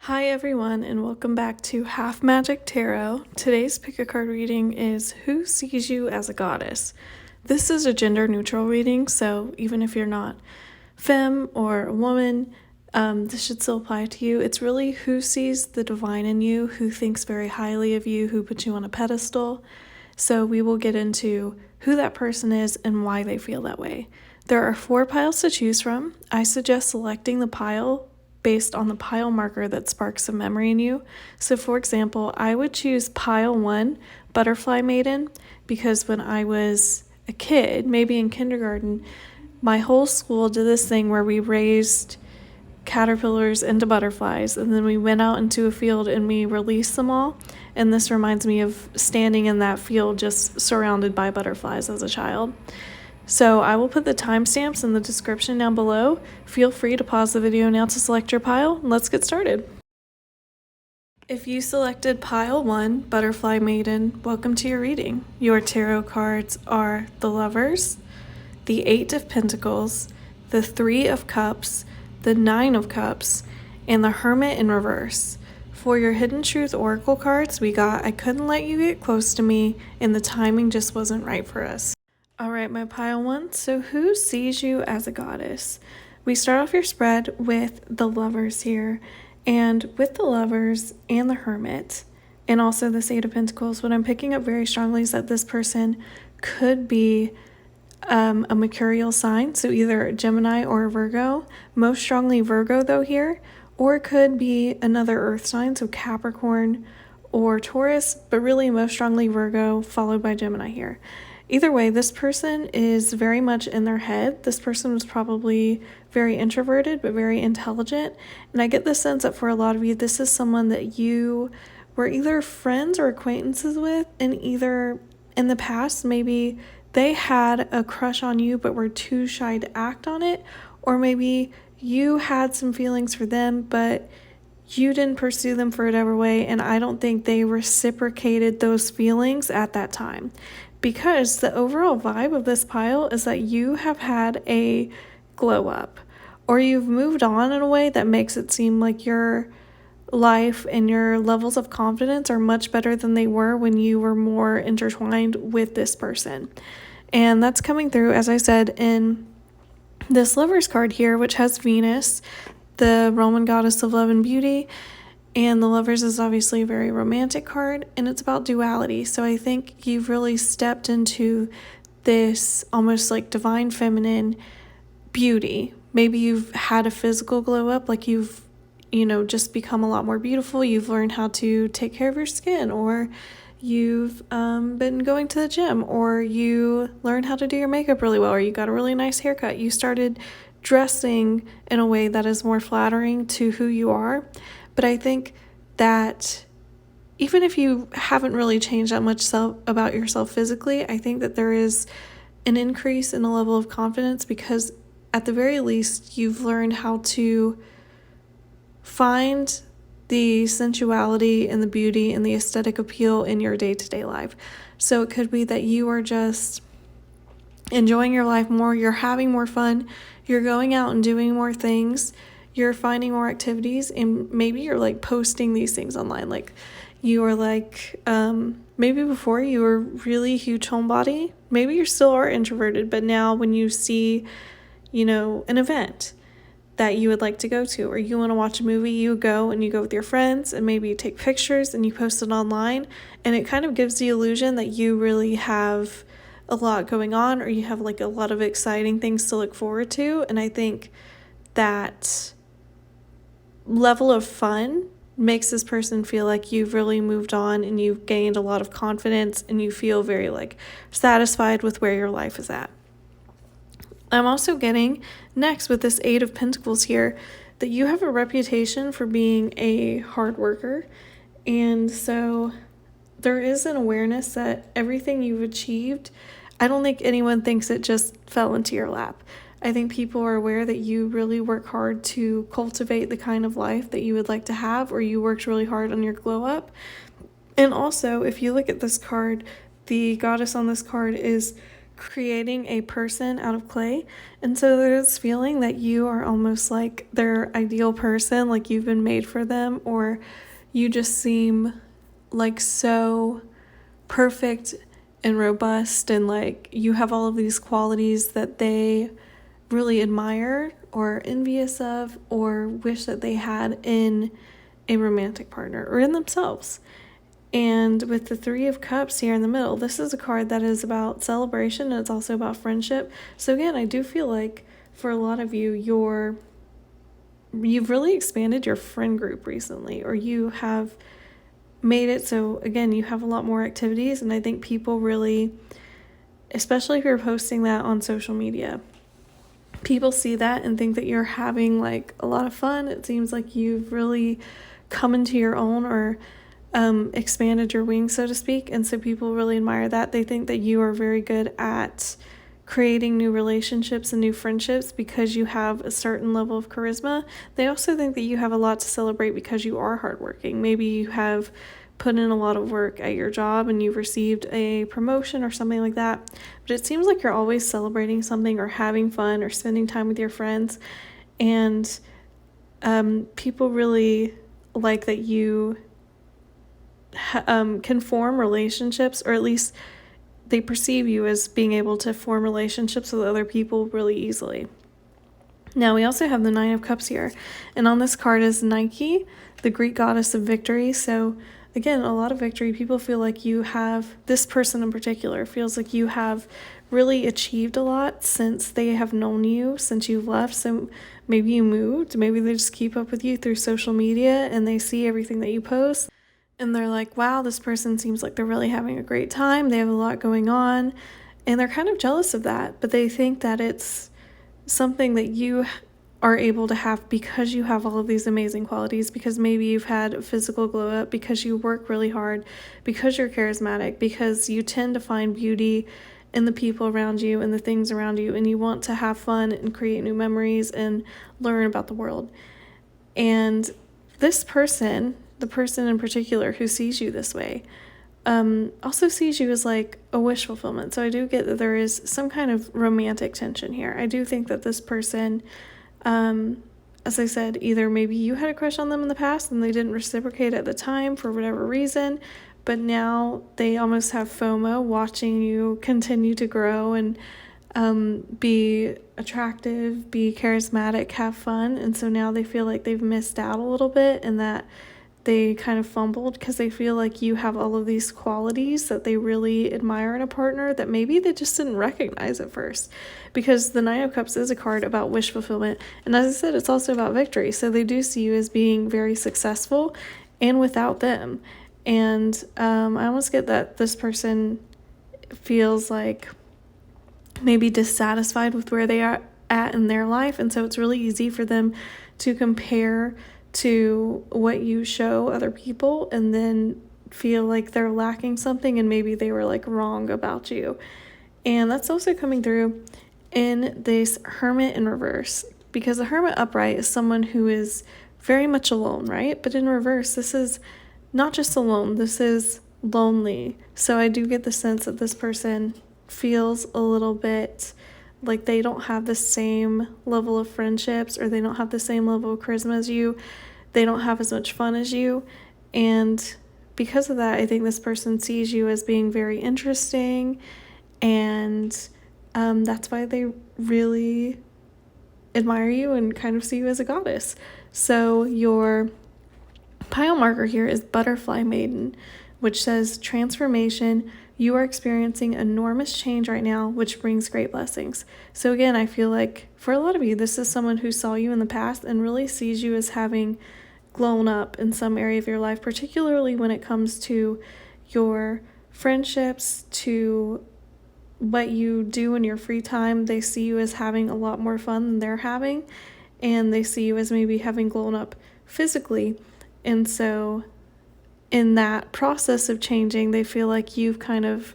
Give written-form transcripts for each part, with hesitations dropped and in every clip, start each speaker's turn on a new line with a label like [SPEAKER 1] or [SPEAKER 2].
[SPEAKER 1] Hi everyone, and welcome back to Half Magic Tarot. Today's pick a card reading is Who Sees You as a Goddess? This is a gender neutral reading, so even if you're not femme or a woman, this should still apply to you. It's really who sees the divine in you, who thinks very highly of you, who puts you on a pedestal. So we will get into who that person is and why they feel that way. There are 4 piles to choose from. I suggest selecting the pile based on the pile marker that sparks a memory in you. So for example, I would choose pile 1, Butterfly Maiden, because when I was a kid, maybe in kindergarten, my whole school did this thing where we raised caterpillars into butterflies, and then we went out into a field and we released them all. And this reminds me of standing in that field just surrounded by butterflies as a child. So I will put the timestamps in the description down below. Feel free to pause the video now to select your pile. Let's get started. If you selected pile 1, Butterfly Maiden, welcome to your reading. Your tarot cards are the Lovers, the 8 of Pentacles, the 3 of Cups, the 9 of Cups, and the Hermit in reverse. For your Hidden Truth Oracle cards, we got I Couldn't Let You Get Close to Me, and the timing just wasn't right for us. All right, my pile 1. So who sees you as a goddess? We start off your spread with the Lovers here. And with the Lovers and the Hermit, and also the 8 of Pentacles, what I'm picking up very strongly is that this person could be a mercurial sign, so either Gemini or Virgo. Most strongly Virgo though here, or it could be another earth sign, so Capricorn or Taurus, but really most strongly Virgo, followed by Gemini here. Either way, this person is very much in their head. This person was probably very introverted, but very intelligent. And I get the sense that for a lot of you, this is someone that you were either friends or acquaintances with, and either in the past, maybe they had a crush on you, but were too shy to act on it. Or maybe you had some feelings for them, but you didn't pursue them for whatever way. And I don't think they reciprocated those feelings at that time. Because the overall vibe of this pile is that you have had a glow up, or you've moved on in a way that makes it seem like your life and your levels of confidence are much better than they were when you were more intertwined with this person. And that's coming through, as I said, in this Lovers card here, which has Venus, the Roman goddess of love and beauty. And the Lovers is obviously a very romantic card, and it's about duality. So I think you've really stepped into this almost like divine feminine beauty. Maybe you've had a physical glow up, like you've, just become a lot more beautiful. You've learned how to take care of your skin, or you've been going to the gym, or you learned how to do your makeup really well, or you got a really nice haircut. You started dressing in a way that is more flattering to who you are. But I think that even if you haven't really changed that much about yourself physically, I think that there is an increase in a level of confidence, because at the very least, you've learned how to find the sensuality and the beauty and the aesthetic appeal in your day-to-day life. So it could be that you are just enjoying your life more, you're having more fun, you're going out and doing more things, you're finding more activities, and maybe you're like posting these things online. Like you are like, maybe before you were really huge homebody, maybe you still are introverted, but now when you see, an event that you would like to go to, or you want to watch a movie, you go with your friends, and maybe you take pictures and you post it online, and it kind of gives the illusion that you really have a lot going on, or you have like a lot of exciting things to look forward to. And I think that level of fun makes this person feel like you've really moved on and you've gained a lot of confidence, and you feel very satisfied with where your life is at. I'm also getting next with this 8 of Pentacles here that you have a reputation for being a hard worker. And so there is an awareness that everything you've achieved, I don't think anyone thinks it just fell into your lap. I think people are aware that you really work hard to cultivate the kind of life that you would like to have, or you worked really hard on your glow up. And also, if you look at this card, the goddess on this card is creating a person out of clay. And so there's this feeling that you are almost like their ideal person, like you've been made for them, or you just seem like so perfect and robust, and like you have all of these qualities that they really admire or envious of or wish that they had in a romantic partner or in themselves. And with the Three of Cups here in the middle, this is a card that is about celebration, and it's also about friendship. So again, I do feel like for a lot of you, you've really expanded your friend group recently, or you have made it so, again, you have a lot more activities. And I think people really, especially if you're posting that on social media, people see that and think that you're having like a lot of fun. It seems like you've really come into your own, or expanded your wings, so to speak. And so people really admire that. They think that you are very good at creating new relationships and new friendships because you have a certain level of charisma. They also think that you have a lot to celebrate because you are hardworking. Maybe you have put in a lot of work at your job and you've received a promotion or something like that. But it seems like you're always celebrating something or having fun or spending time with your friends. And people really like that you can form relationships, or at least they perceive you as being able to form relationships with other people really easily. Now we also have the Nine of Cups here, and on this card is Nike, the Greek goddess of victory. So again, a lot of victory. People feel like you have, this person in particular feels like you have really achieved a lot since they have known you, since you've left. So maybe you moved, maybe they just keep up with you through social media and they see everything that you post. And they're like, wow, this person seems like they're really having a great time. They have a lot going on. And they're kind of jealous of that. But they think that it's something that you are able to have because you have all of these amazing qualities. Because maybe you've had a physical glow up. Because you work really hard. Because you're charismatic. Because you tend to find beauty in the people around you and the things around you. And you want to have fun and create new memories and learn about the world. And this person, the person in particular who sees you this way, also sees you as like a wish fulfillment. So I do get that there is some kind of romantic tension here. I do think that this person, as I said, either maybe you had a crush on them in the past and they didn't reciprocate at the time for whatever reason, but now they almost have FOMO watching you continue to grow and be attractive, be charismatic, have fun. And so now they feel like they've missed out a little bit, and that they kind of fumbled because they feel like you have all of these qualities that they really admire in a partner that maybe they just didn't recognize at first. Because the Nine of Cups is a card about wish fulfillment. And as I said, it's also about victory. So they do see you as being very successful and without them. And I almost get that this person feels like maybe dissatisfied with where they are at in their life. And so it's really easy for them to compare to what you show other people and then feel like they're lacking something and maybe they were like wrong about you. And that's also coming through in this Hermit in reverse, because the Hermit upright is someone who is very much alone, right? But in reverse, this is not just alone, this is lonely. So I do get the sense that this person feels a little bit like they don't have the same level of friendships, or they don't have the same level of charisma as you. They don't have as much fun as you. And because of that, I think this person sees you as being very interesting. And that's why they really admire you and kind of see you as a goddess. So your pile marker here is Butterfly Maiden, which says transformation. You are experiencing enormous change right now, which brings great blessings. So again, I feel like for a lot of you, this is someone who saw you in the past and really sees you as having grown up in some area of your life, particularly when it comes to your friendships, to what you do in your free time. They see you as having a lot more fun than they're having, and they see you as maybe having grown up physically. And so in that process of changing, they feel like you've kind of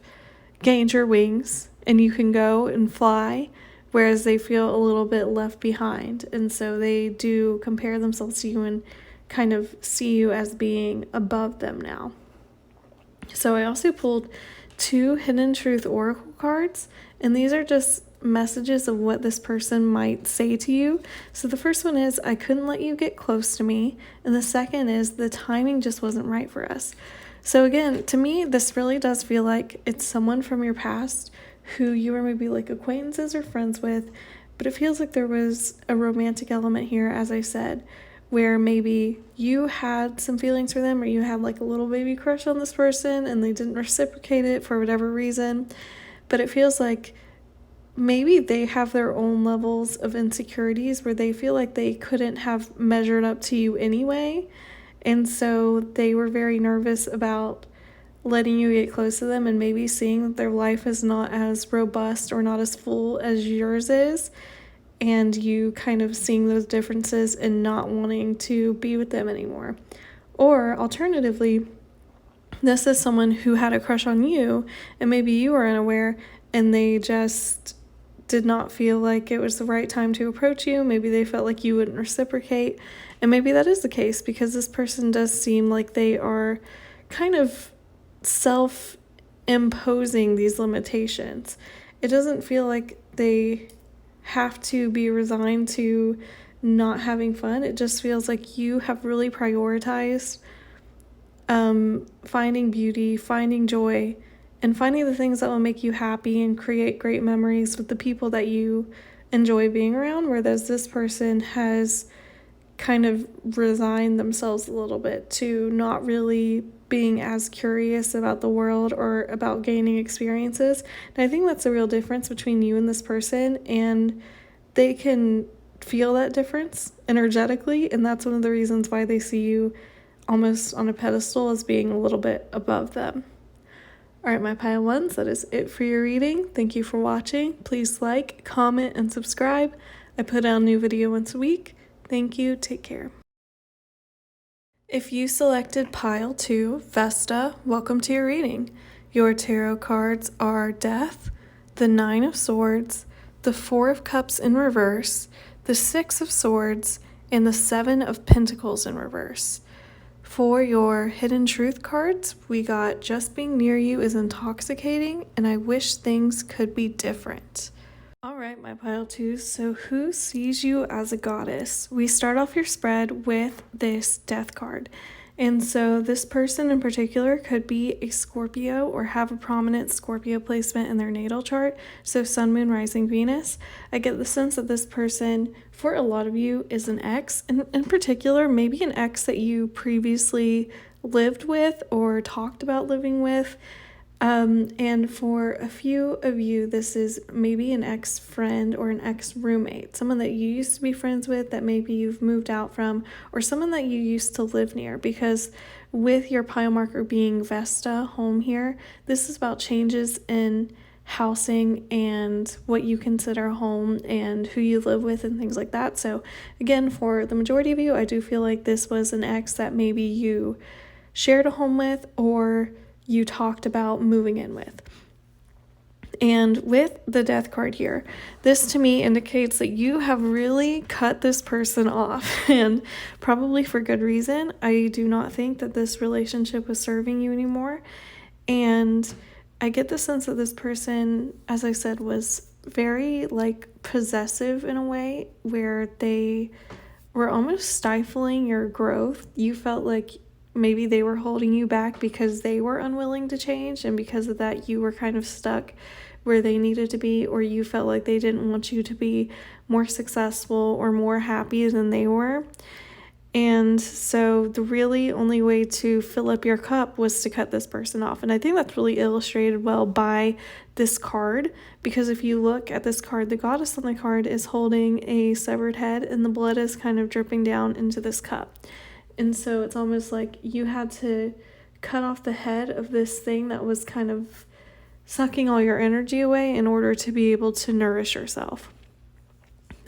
[SPEAKER 1] gained your wings and you can go and fly, whereas they feel a little bit left behind. And so they do compare themselves to you and kind of see you as being above them now. So I also pulled 2 Hidden Truth Oracle cards, and these are just messages of what this person might say to you. So the first one is, I couldn't let you get close to me, and the second is, the timing just wasn't right for us. So again, to me, this really does feel like it's someone from your past who you were maybe like acquaintances or friends with, but it feels like there was a romantic element here, as I said, where maybe you had some feelings for them, or you had like a little baby crush on this person and they didn't reciprocate it for whatever reason. But it feels like maybe they have their own levels of insecurities where they feel like they couldn't have measured up to you anyway. And so they were very nervous about letting you get close to them, and maybe seeing that their life is not as robust or not as full as yours is, and you kind of seeing those differences and not wanting to be with them anymore. Or alternatively, this is someone who had a crush on you, and maybe you were unaware, and they just did not feel like it was the right time to approach you. Maybe they felt like you wouldn't reciprocate, and maybe that is the case, because this person does seem like they are kind of self-imposing these limitations. It doesn't feel like they have to be resigned to not having fun. It just feels like you have really prioritized finding beauty, finding joy, and finding the things that will make you happy and create great memories with the people that you enjoy being around, whereas this person has kind of resigned themselves a little bit to not really being as curious about the world or about gaining experiences. And I think that's the real difference between you and this person, and they can feel that difference energetically, and that's one of the reasons why they see you almost on a pedestal as being a little bit above them. All right, my pile ones, that is it for your reading. Thank you for watching. Please like, comment, and subscribe. I put out a new video once a week. Thank you. Take care. If you selected pile 2, Vesta, welcome to your reading. Your tarot cards are Death, the 9 of Swords, the 4 of Cups in reverse, the 6 of Swords, and the 7 of Pentacles in reverse. For your Hidden Truth cards, we got Just Being Near You is Intoxicating, and I Wish Things Could Be Different. All right, my pile 2s, so who sees you as a goddess? We start off your spread with this Death card. And so this person in particular could be a Scorpio or have a prominent Scorpio placement in their natal chart. So Sun, Moon, Rising, Venus. I get the sense that this person, for a lot of you, is an ex. And in particular, maybe an ex that you previously lived with or talked about living with. And for a few of you, this is maybe an ex-friend or an ex-roommate, someone that you used to be friends with that maybe you've moved out from, or someone that you used to live near, because with your pile marker being Vesta, home here, this is about changes in housing and what you consider home and who you live with and things like that. So again, for the majority of you, I do feel like this was an ex that maybe you shared a home with or you talked about moving in with. And with the Death card here, this to me indicates that you have really cut this person off, and probably for good reason. I do not think that this relationship was serving you anymore, and I get the sense that this person, as I said, was very like possessive in a way where they were almost stifling your growth. You felt like maybe they were holding you back because they were unwilling to change, and because of that you were kind of stuck where they needed to be, or you felt like they didn't want you to be more successful or more happy than they were. And so the really only way to fill up your cup was to cut this person off. And I think that's really illustrated well by this card, because if you look at this card, the goddess on the card is holding a severed head, and the blood is kind of dripping down into this cup. And so it's almost like you had to cut off the head of this thing that was kind of sucking all your energy away in order to be able to nourish yourself.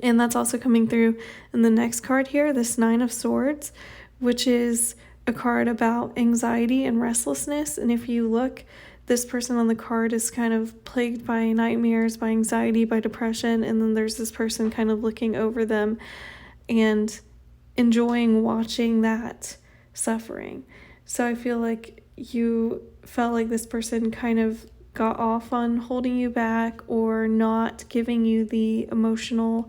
[SPEAKER 1] And that's also coming through in the next card here, this 9 of Swords, which is a card about anxiety and restlessness. And if you look, this person on the card is kind of plagued by nightmares, by anxiety, by depression. And then there's this person kind of looking over them and enjoying watching that suffering. So I feel like you felt like this person kind of got off on holding you back or not giving you the emotional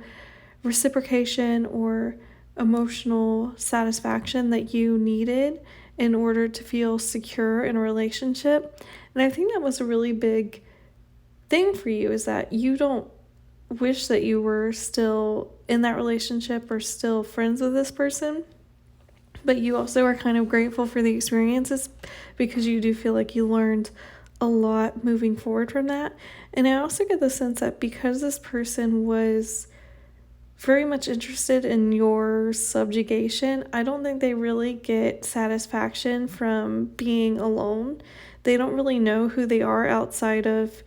[SPEAKER 1] reciprocation or emotional satisfaction that you needed in order to feel secure in a relationship. And I think that was a really big thing for you, is that you don't wish that you were still in that relationship or still friends with this person, but you also are kind of grateful for the experiences because you do feel like you learned a lot moving forward from that. And I also get the sense that because this person was very much interested in your subjugation, I don't think they really get satisfaction from being alone. They don't really know who they are outside of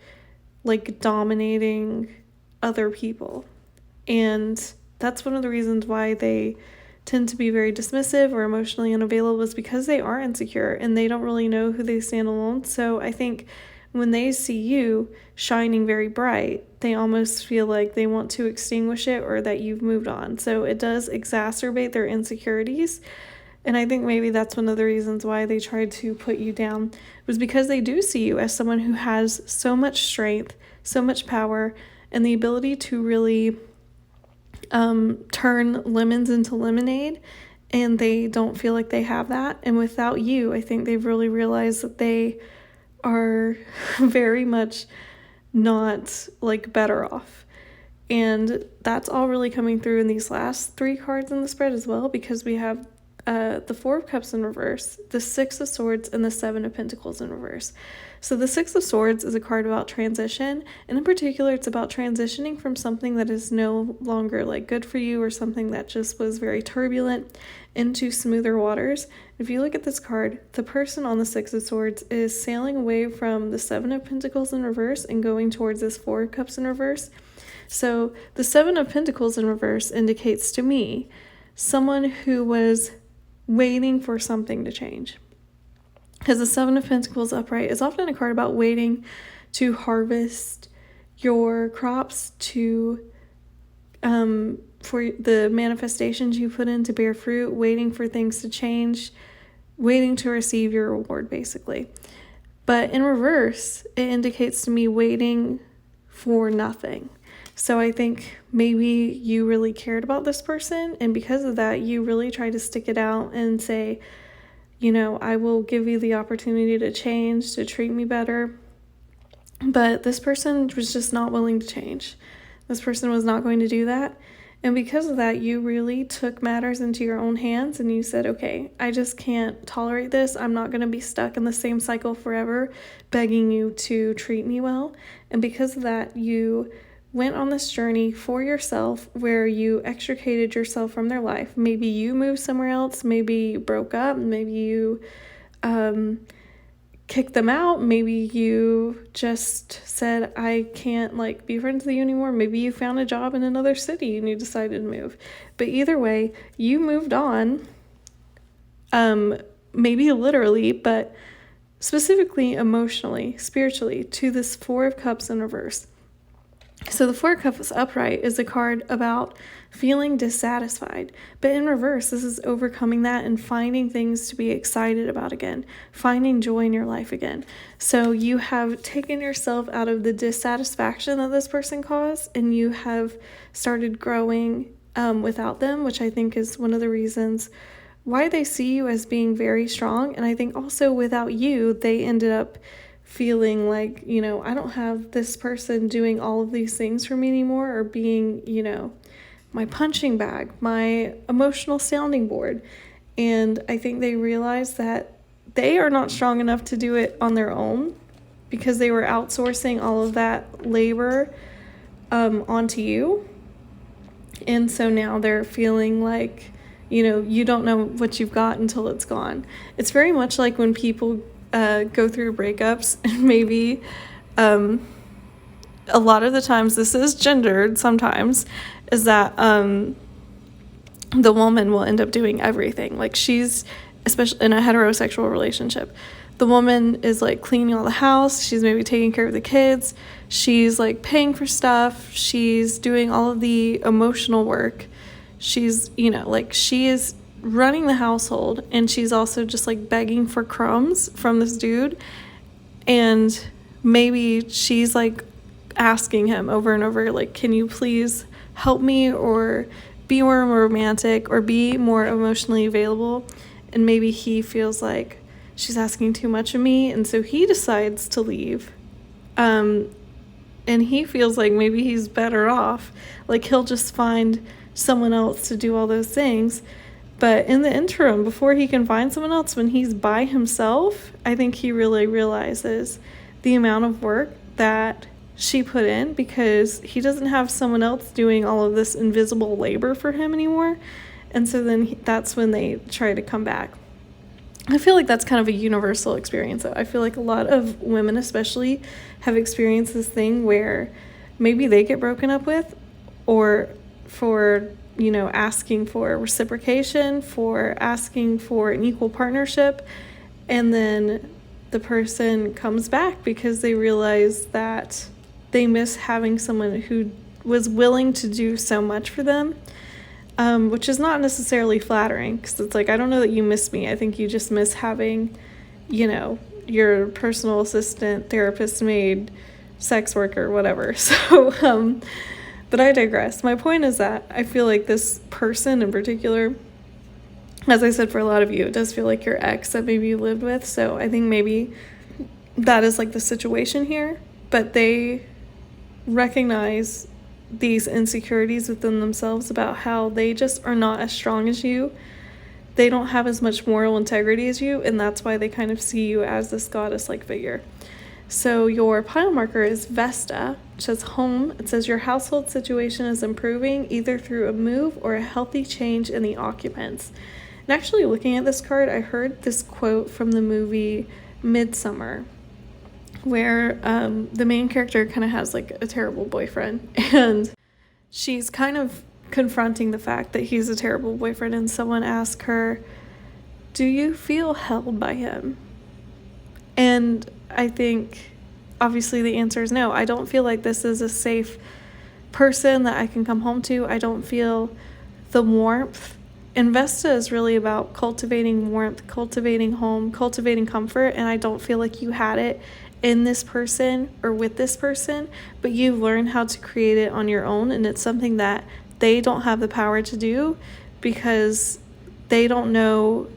[SPEAKER 1] like dominating other people. And that's one of the reasons why they tend to be very dismissive or emotionally unavailable, is because they are insecure and they don't really know who they stand alone. So I think when they see you shining very bright, they almost feel like they want to extinguish it or that you've moved on. So it does exacerbate their insecurities. And I think maybe that's one of the reasons why they tried to put you down, was because they do see you as someone who has so much strength, so much power, and the ability to really turn lemons into lemonade, and they don't feel like they have that. And without you, I think they've really realized that they are very much not like better off. And that's all really coming through in these last 3 cards in the spread as well, because we have the 4 of Cups in reverse, the 6 of Swords, and the 7 of Pentacles in reverse. So the 6 of Swords is a card about transition, and in particular it's about transitioning from something that is no longer like good for you or something that just was very turbulent into smoother waters. If you look at this card, the person on the 6 of Swords is sailing away from the 7 of Pentacles in reverse and going towards this 4 of Cups in reverse. So the 7 of Pentacles in reverse indicates to me someone who was waiting for something to change. Because the 7 of Pentacles upright is often a card about waiting to harvest your crops, to for the manifestations you put in to bear fruit, waiting for things to change, waiting to receive your reward, basically. But in reverse, it indicates to me waiting for nothing. So I think maybe you really cared about this person, and because of that, you really tried to stick it out and say, you know, I will give you the opportunity to change, to treat me better. But this person was just not willing to change. This person was not going to do that. And because of that, you really took matters into your own hands and you said, okay, I just can't tolerate this. I'm not going to be stuck in the same cycle forever, begging you to treat me well. And because of that, you went on this journey for yourself where you extricated yourself from their life. Maybe you moved somewhere else, maybe you broke up, maybe you kicked them out, maybe you just said, I can't like be friends with you anymore. Maybe you found a job in another city and you decided to move. But either way, you moved on, maybe literally, but specifically emotionally, spiritually, to this 4 of Cups in reverse. So the 4 of Cups upright is a card about feeling dissatisfied. But in reverse, this is overcoming that and finding things to be excited about again, finding joy in your life again. So you have taken yourself out of the dissatisfaction that this person caused, and you have started growing without them, which I think is one of the reasons why they see you as being very strong. And I think also without you, they ended up feeling like, you know, I don't have this person doing all of these things for me anymore, or being, you know, my punching bag, my emotional sounding board. And I think they realized that they are not strong enough to do it on their own, because they were outsourcing all of that labor onto you. And so now they're feeling like, you know, you don't know what you've got until it's gone. It's very much like when people go through breakups, and maybe a lot of the times, this is gendered sometimes, is that the woman will end up doing everything. Like, she's, especially in a heterosexual relationship, the woman is like cleaning all the house, she's maybe taking care of the kids, she's like paying for stuff, she's doing all of the emotional work, she's, you know, like, she is running the household, and she's also just like begging for crumbs from this dude. And maybe she's like asking him over and over, like, can you please help me, or be more romantic, or be more emotionally available. And maybe he feels like she's asking too much of me, and so he decides to leave. And he feels like maybe he's better off, like he'll just find someone else to do all those things. But in the interim, before he can find someone else, when he's by himself, I think he really realizes the amount of work that she put in, because he doesn't have someone else doing all of this invisible labor for him anymore. And so then that's when they try to come back. I feel like that's kind of a universal experience, though. I feel like a lot of women especially have experienced this thing where maybe they get broken up with, or for, you know, asking for reciprocation, for asking for an equal partnership, and then the person comes back because they realize that they miss having someone who was willing to do so much for them, which is not necessarily flattering, because it's like, I don't know that you miss me. I think you just miss having, you know, your personal assistant, therapist, maid, sex worker, whatever. So, but I digress. My point is that I feel like this person in particular, as I said, for a lot of you, it does feel like your ex that maybe you lived with. So I think maybe that is like the situation here, but they recognize these insecurities within themselves about how they just are not as strong as you. They don't have as much moral integrity as you, and that's why they kind of see you as this goddess-like figure. So your pile marker is Vesta, which says home. It says your household situation is improving either through a move or a healthy change in the occupants. And actually, looking at this card, I heard this quote from the movie Midsummer, where the main character kind of has like a terrible boyfriend, and she's kind of confronting the fact that he's a terrible boyfriend, and someone asks her, do you feel held by him? And I think obviously the answer is no. I don't feel like this is a safe person that I can come home to. I don't feel the warmth. And Vesta is really about cultivating warmth, cultivating home, cultivating comfort, and I don't feel like you had it in this person or with this person, but you've learned how to create it on your own, and it's something that they don't have the power to do because they don't know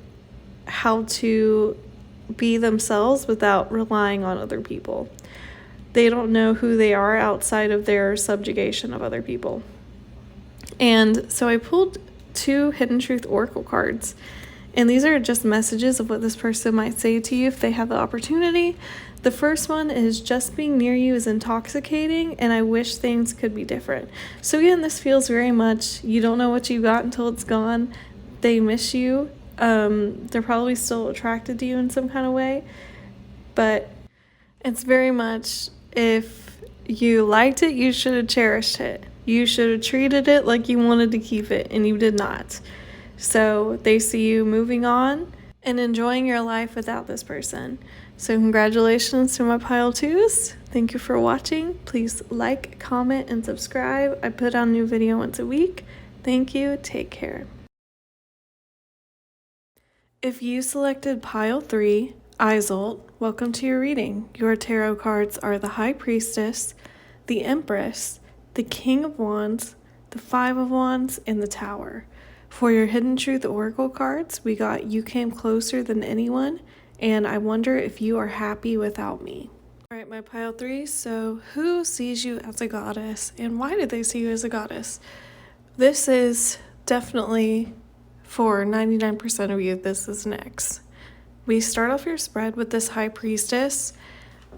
[SPEAKER 1] how to be themselves without relying on other people. They don't know who they are outside of their subjugation of other people. And so I pulled 2 Hidden Truth Oracle cards, and these are just messages of what this person might say to you if they have the opportunity. The first one is, just being near you is intoxicating, and I wish things could be different. So again, this feels very much, you don't know what you got until it's gone. They miss you. They're probably still attracted to you in some kind of way, but it's very much, if you liked it, you should have cherished it. You should have treated it like you wanted to keep it, and you did not. So they see you moving on and enjoying your life without this person. So congratulations to my pile 2s. Thank you for watching. Please like, comment, and subscribe. I put out a new video once a week. Thank you. Take care. If you selected pile 3, Isolt, welcome to your reading. Your tarot cards are the High Priestess, the Empress, the King of Wands, the Five of Wands, and the Tower. For your Hidden Truth Oracle cards, we got You Came Closer Than Anyone, and I Wonder If You Are Happy Without Me. All right, my pile 3, so who sees you as a goddess, and why do they see you as a goddess? This is definitely, for 99% of you, this is an X. We start off your spread with this High Priestess,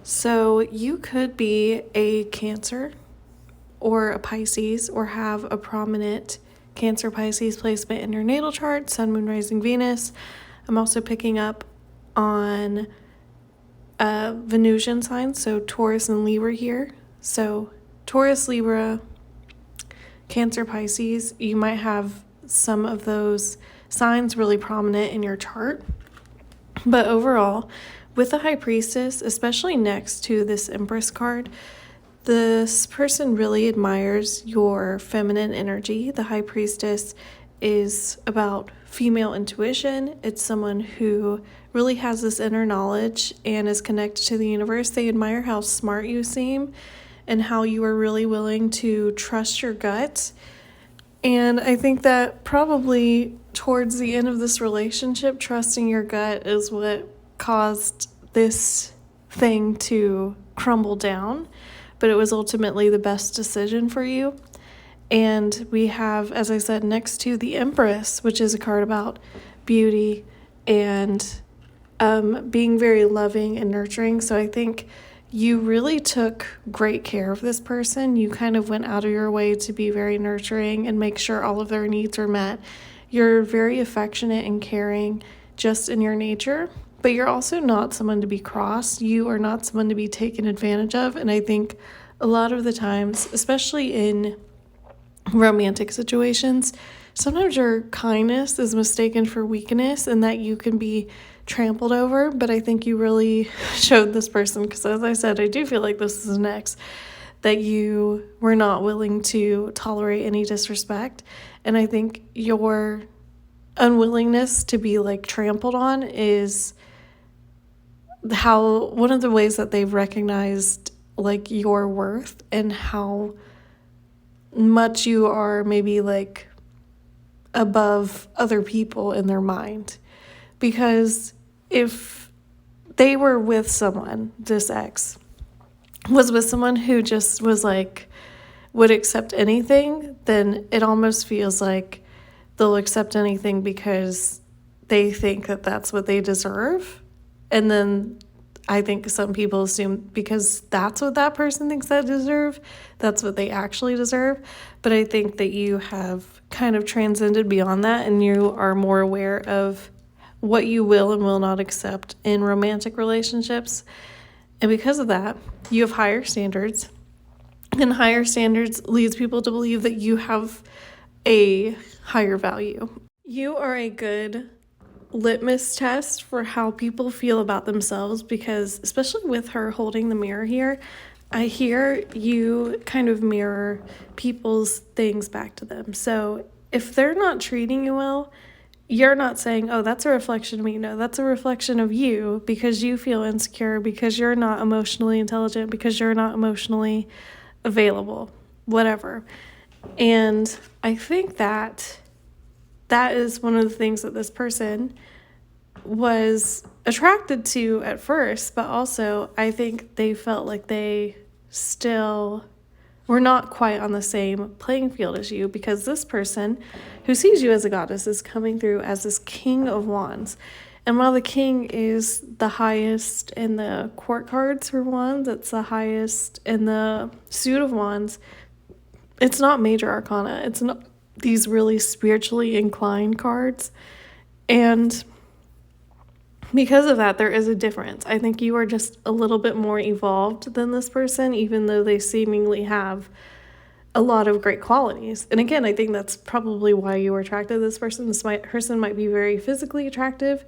[SPEAKER 1] so you could be a Cancer or a Pisces, or have a prominent Cancer Pisces placement in your natal chart, Sun, Moon, Rising, Venus. I'm also picking up on Venusian signs, so Taurus and Libra here. So Taurus, Libra, Cancer, Pisces, you might have some of those signs really prominent in your chart. But overall, with the High Priestess, especially next to this Empress card, this person really admires your feminine energy. The High Priestess is about female intuition. It's someone who really has this inner knowledge and is connected to the universe. They admire how smart you seem and how you are really willing to trust your gut. And I think that probably towards the end of this relationship, trusting your gut is what caused this thing to crumble down. But it was ultimately the best decision for you. And we have, as I said, next to the Empress, which is a card about beauty and being very loving and nurturing. So I think you really took great care of this person. You kind of went out of your way to be very nurturing and make sure all of their needs are met. You're very affectionate and caring just in your nature, but you're also not someone to be cross. You are not someone to be taken advantage of. And I think a lot of the times, especially in romantic situations, sometimes your kindness is mistaken for weakness and that you can be trampled over. But I think you really showed this person, because as I said, I do feel like this is an ex, that you were not willing to tolerate any disrespect. And I think your unwillingness to be like trampled on is how one of the ways that they've recognized like your worth and how much you are maybe like above other people in their mind. Because if they were with someone, this ex was with someone who just was like, would accept anything, then it almost feels like they'll accept anything because they think that that's what they deserve. And then I think some people assume because that's what that person thinks they deserve, that's what they actually deserve. But I think that you have kind of transcended beyond that, and you are more aware of what you will and will not accept in romantic relationships. And because of that, you have higher standards. And higher standards leads people to believe that you have a higher value. You are a good litmus test for how people feel about themselves, because especially with her holding the mirror here, I hear you kind of mirror people's things back to them. So if they're not treating you well, you're not saying, oh, that's a reflection of me. No, that's a reflection of you, because you feel insecure, because you're not emotionally intelligent, because you're not emotionally available, whatever. And I think that is one of the things that this person was attracted to at first, but also I think they felt like they still were not quite on the same playing field as you, because this person who sees you as a goddess is coming through as this King of Wands. And while the King is the highest in the court cards for Wands, it's the highest in the suit of Wands, it's not major arcana. It's not these really spiritually inclined cards. And because of that, there is a difference. I think you are just a little bit more evolved than this person, even though they seemingly have a lot of great qualities. And again, I think that's probably why you were attracted to this person. This person might be very physically attractive.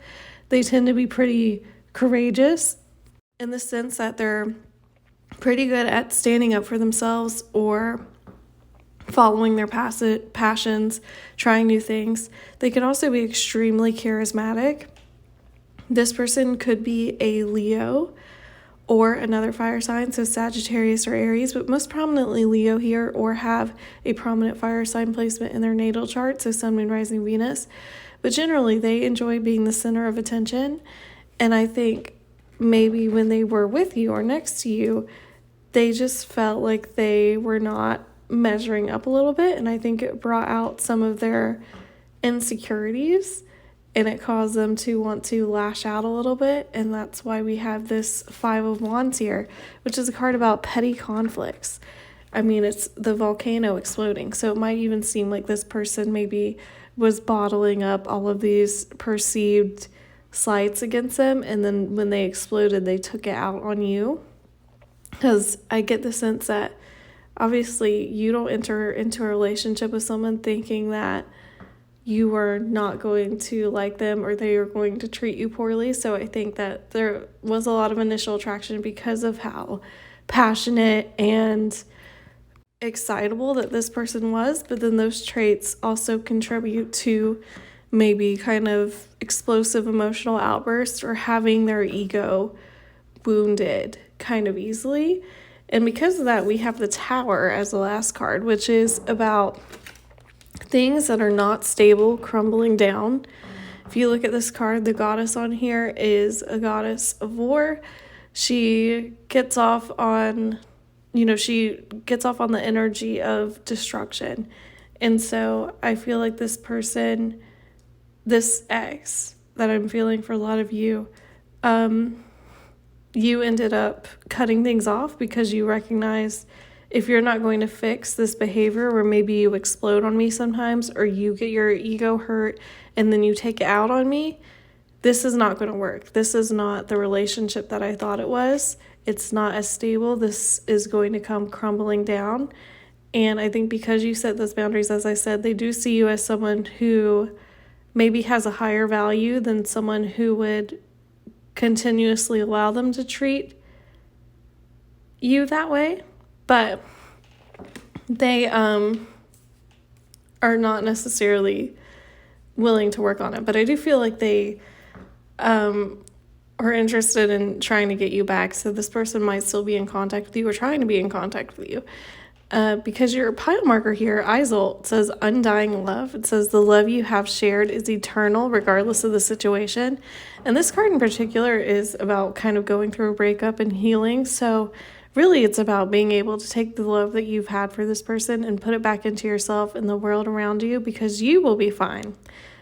[SPEAKER 1] They tend to be pretty courageous in the sense that they're pretty good at standing up for themselves or following their passions, trying new things. They can also be extremely charismatic. This person could be a Leo or another fire sign, so Sagittarius or Aries, but most prominently Leo here, or have a prominent fire sign placement in their natal chart, so Sun, Moon, Rising, Venus. But generally, they enjoy being the center of attention, and I think maybe when they were with you or next to you, they just felt like they were not measuring up a little bit, and I think it brought out some of their insecurities, and it caused them to want to lash out a little bit. And that's why we have this Five of Wands here, which is a card about petty conflicts. I mean, it's the volcano exploding, so it might even seem like this person maybe was bottling up all of these perceived slights against them, and then when they exploded, they took it out on you. Because I get the sense that obviously you don't enter into a relationship with someone thinking that you are not going to like them or they are going to treat you poorly. So I think that there was a lot of initial attraction because of how passionate and excitable that this person was. But then those traits also contribute to maybe kind of explosive emotional outbursts or having their ego wounded kind of easily. And because of that, we have the Tower as the last card, which is about things that are not stable crumbling down. If you look at this card, the goddess on here is a goddess of war. She gets off on, the energy of destruction. And so I feel like this person, this ex that I'm feeling for a lot of you, you ended up cutting things off because you recognized if you're not going to fix this behavior where maybe you explode on me sometimes or you get your ego hurt and then you take it out on me, this is not going to work. This is not the relationship that I thought it was. It's not as stable. This is going to come crumbling down. And I think because you set those boundaries, as I said, they do see you as someone who maybe has a higher value than someone who would continuously allow them to treat you that way. But they are not necessarily willing to work on it. But I do feel like they are interested in trying to get you back. So this person might still be in contact with you or trying to be in contact with you. Because your pile marker here, Isol, says undying love. It says the love you have shared is eternal regardless of the situation. And this card in particular is about kind of going through a breakup and healing. So really it's about being able to take the love that you've had for this person and put it back into yourself and the world around you, because you will be fine.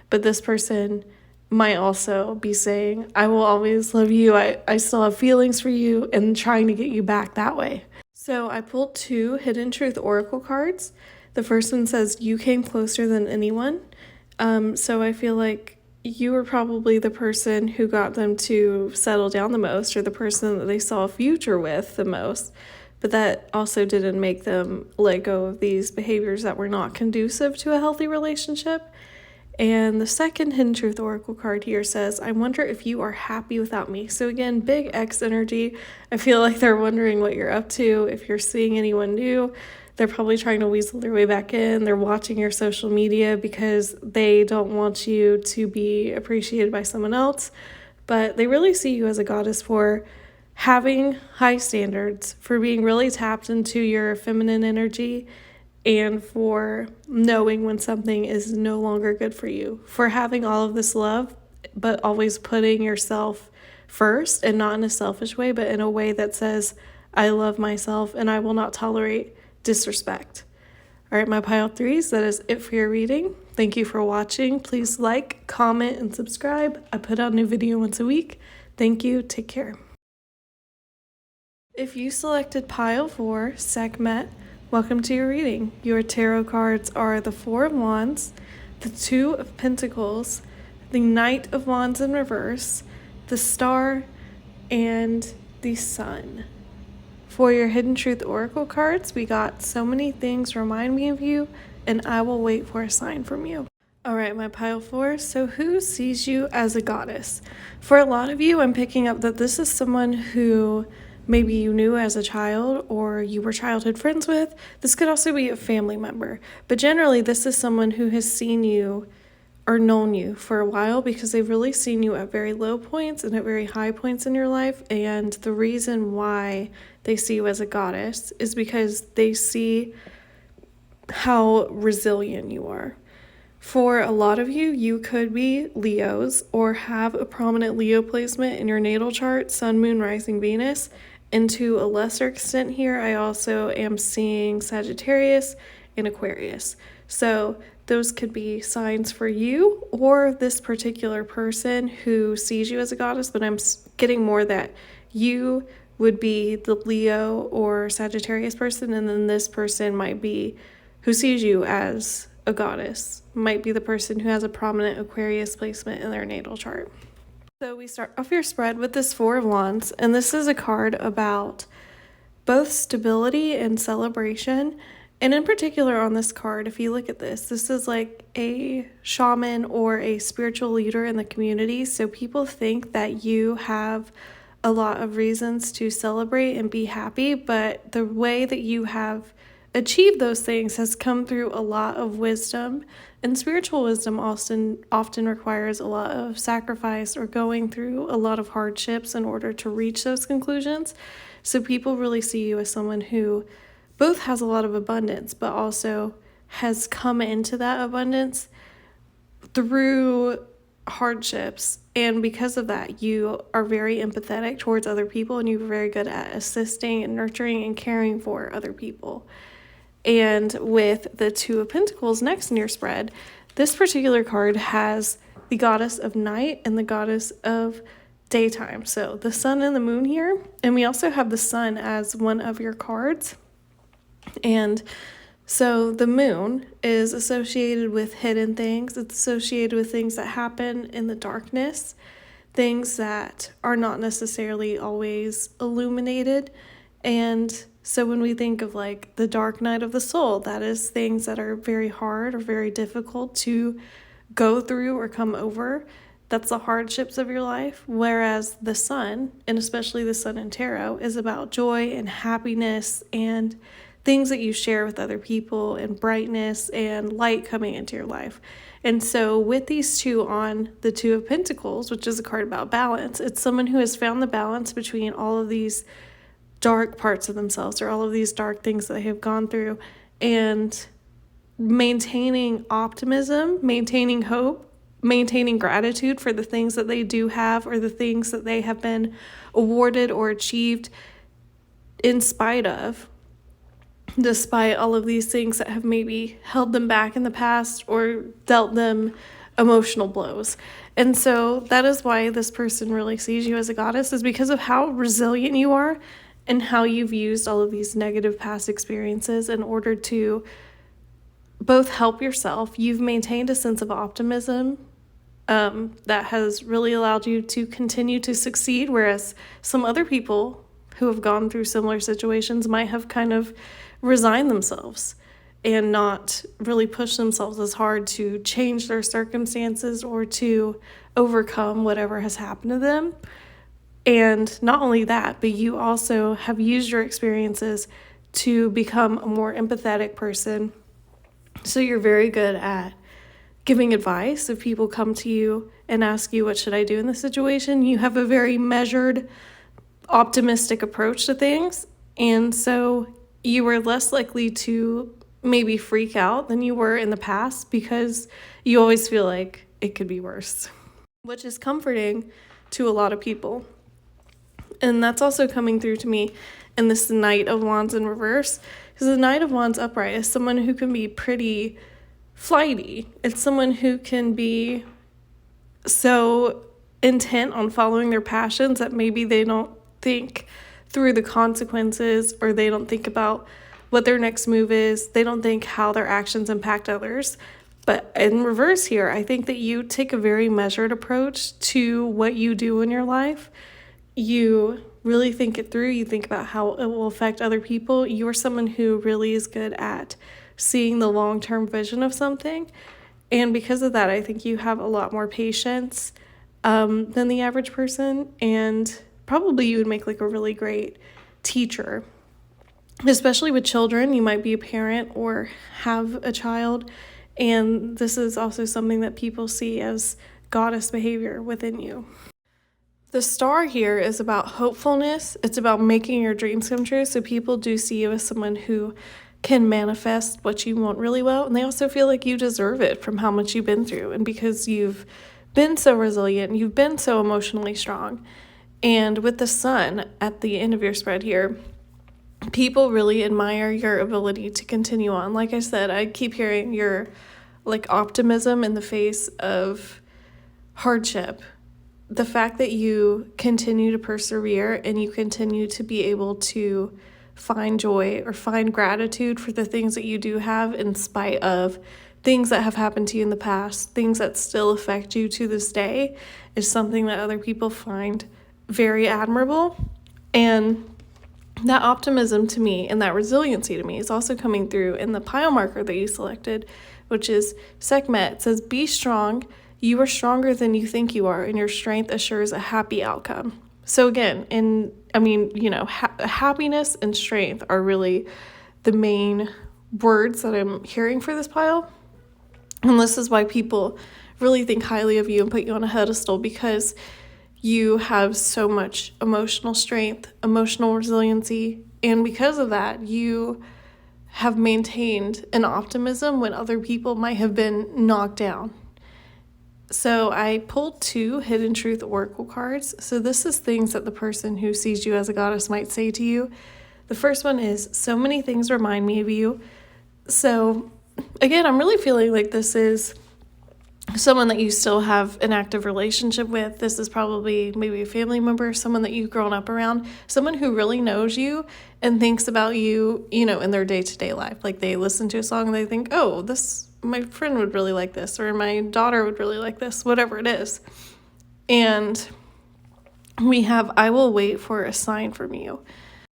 [SPEAKER 1] But this person might also be saying, I will always love you. I still have feelings for you, and trying to get you back that way. So I pulled 2 Hidden Truth Oracle cards. The first one says, you came closer than anyone. So I feel like you were probably the person who got them to settle down the most, or the person that they saw a future with the most. But that also didn't make them let go of these behaviors that were not conducive to a healthy relationship. And the second Hidden Truth Oracle card here says, I wonder if you are happy without me. So again, big X energy. I feel like they're wondering what you're up to. If you're seeing anyone new, they're probably trying to weasel their way back in. They're watching your social media because they don't want you to be appreciated by someone else. But they really see you as a goddess for having high standards, for being really tapped into your feminine energy, and for knowing when something is no longer good for you, for having all of this love, but always putting yourself first, and not in a selfish way, but in a way that says, I love myself and I will not tolerate disrespect. All right, my pile 3s, that is it for your reading. Thank you for watching. Please like, comment, and subscribe. I put out a new video once a week. Thank you. Take care. If you selected pile 4, Sekhmet, welcome to your reading. Your tarot cards are the 4 of Wands, the 2 of Pentacles, the Knight of Wands in reverse, the Star, and the Sun. For your Hidden Truth Oracle cards, we got so many things remind me of you, and I will wait for a sign from you. All right, my pile 4. So who sees you as a goddess? For a lot of you, I'm picking up that this is someone who maybe you knew as a child or you were childhood friends with. This could also be a family member. But generally, this is someone who has seen you or known you for a while, because they've really seen you at very low points and at very high points in your life. And the reason why they see you as a goddess is because they see how resilient you are. For a lot of you, you could be Leos or have a prominent Leo placement in your natal chart, Sun, Moon, Rising, Venus. And to a lesser extent here, I also am seeing Sagittarius and Aquarius. So those could be signs for you or this particular person who sees you as a goddess, but I'm getting more that you would be the Leo or Sagittarius person, and then this person might be who sees you as a goddess, might be the person who has a prominent Aquarius placement in their natal chart. So we start off your spread with this 4 of Wands, and this is a card about both stability and celebration. And in particular on this card, if you look at this is like a shaman or a spiritual leader in the community. So people think that you have a lot of reasons to celebrate and be happy, but the way that you have achieved those things has come through a lot of wisdom, and spiritual wisdom often requires a lot of sacrifice or going through a lot of hardships in order to reach those conclusions. So people really see you as someone who both has a lot of abundance, but also has come into that abundance through hardships. And because of that, you are very empathetic towards other people, and you're very good at assisting and nurturing and caring for other people. And with the Two of Pentacles next in your spread, this particular card has the goddess of night and the goddess of daytime. So the sun and the moon here. And we also have the sun as one of your cards. And so the moon is associated with hidden things. It's associated with things that happen in the darkness, things that are not necessarily always illuminated. And so when we think of like the dark night of the soul, that is things that are very hard or very difficult to go through or come over. That's the hardships of your life. Whereas the sun, and especially the sun in tarot, is about joy and happiness and things that you share with other people and brightness and light coming into your life. And so with these two on the Two of Pentacles, which is a card about balance, it's someone who has found the balance between all of these dark parts of themselves or all of these dark things that they have gone through, and maintaining optimism, maintaining hope, maintaining gratitude for the things that they do have or the things that they have been awarded or achieved in spite of, despite all of these things that have maybe held them back in the past or dealt them emotional blows. And so that is why this person really sees you as a goddess, is because of how resilient you are and how you've used all of these negative past experiences in order to both help yourself. You've maintained a sense of optimism that has really allowed you to continue to succeed, whereas some other people who have gone through similar situations might have kind of resigned themselves and not really push themselves as hard to change their circumstances or to overcome whatever has happened to them. And not only that, but you also have used your experiences to become a more empathetic person. So you're very good at giving advice. If people come to you and ask you, what should I do in this situation? You have a very measured, optimistic approach to things. And so you were less likely to maybe freak out than you were in the past, because you always feel like it could be worse, which is comforting to a lot of people. And that's also coming through to me in this Knight of Wands in reverse, because the Knight of Wands upright is someone who can be pretty flighty. It's someone who can be so intent on following their passions that maybe they don't think through the consequences, or they don't think about what their next move is. They don't think how their actions impact others. But in reverse here, I think that you take a very measured approach to what you do in your life. You really think it through. You think about how it will affect other people. You're someone who really is good at seeing the long-term vision of something. And because of that, I think you have a lot more patience than the average person. And probably you would make like a really great teacher, especially with children. You might be a parent or have a child. And this is also something that people see as goddess behavior within you. The star here is about hopefulness. It's about making your dreams come true. So people do see you as someone who can manifest what you want really well. And they also feel like you deserve it from how much you've been through. And because you've been so resilient, you've been so emotionally strong. And with the sun at the end of your spread here, people really admire your ability to continue on. Like I said, I keep hearing your like optimism in the face of hardship. The fact that you continue to persevere and you continue to be able to find joy or find gratitude for the things that you do have in spite of things that have happened to you in the past, things that still affect you to this day, is something that other people find very admirable. And that optimism to me and that resiliency to me is also coming through in the pile marker that you selected, which is Sekhmet. It says, be strong. You are stronger than you think you are, and your strength assures a happy outcome. So again, happiness and strength are really the main words that I'm hearing for this pile. And this is why people really think highly of you and put you on a pedestal, because you have so much emotional strength, emotional resiliency, and because of that, you have maintained an optimism when other people might have been knocked down. So I pulled 2 Hidden Truth Oracle cards. So this is things that the person who sees you as a goddess might say to you. The first one is, so many things remind me of you. So again, I'm really feeling like this is someone that you still have an active relationship with. This is probably maybe a family member, someone that you've grown up around, someone who really knows you and thinks about you, you know, in their day-to-day life. Like they listen to a song and they think, oh, this, my friend would really like this, or my daughter would really like this, whatever it is. And we have, I will wait for a sign from you,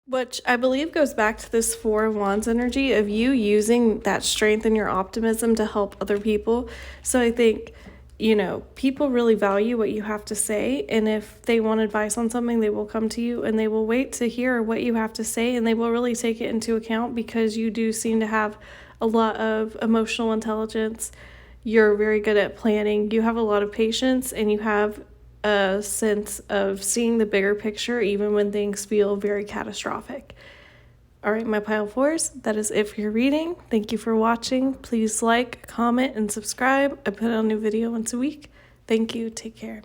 [SPEAKER 1] which I believe goes back to this 4 of Wands energy of you using that strength and your optimism to help other people. So I think, you know, people really value what you have to say. And if they want advice on something, they will come to you and they will wait to hear what you have to say. And they will really take it into account because you do seem to have a lot of emotional intelligence. You're very good at planning. You have a lot of patience and you have a sense of seeing the bigger picture even when things feel very catastrophic. All right, my pile 4s, that is it for your reading. Thank you for watching. Please like, comment, and subscribe. I put out a new video once a week. Thank you. Take care.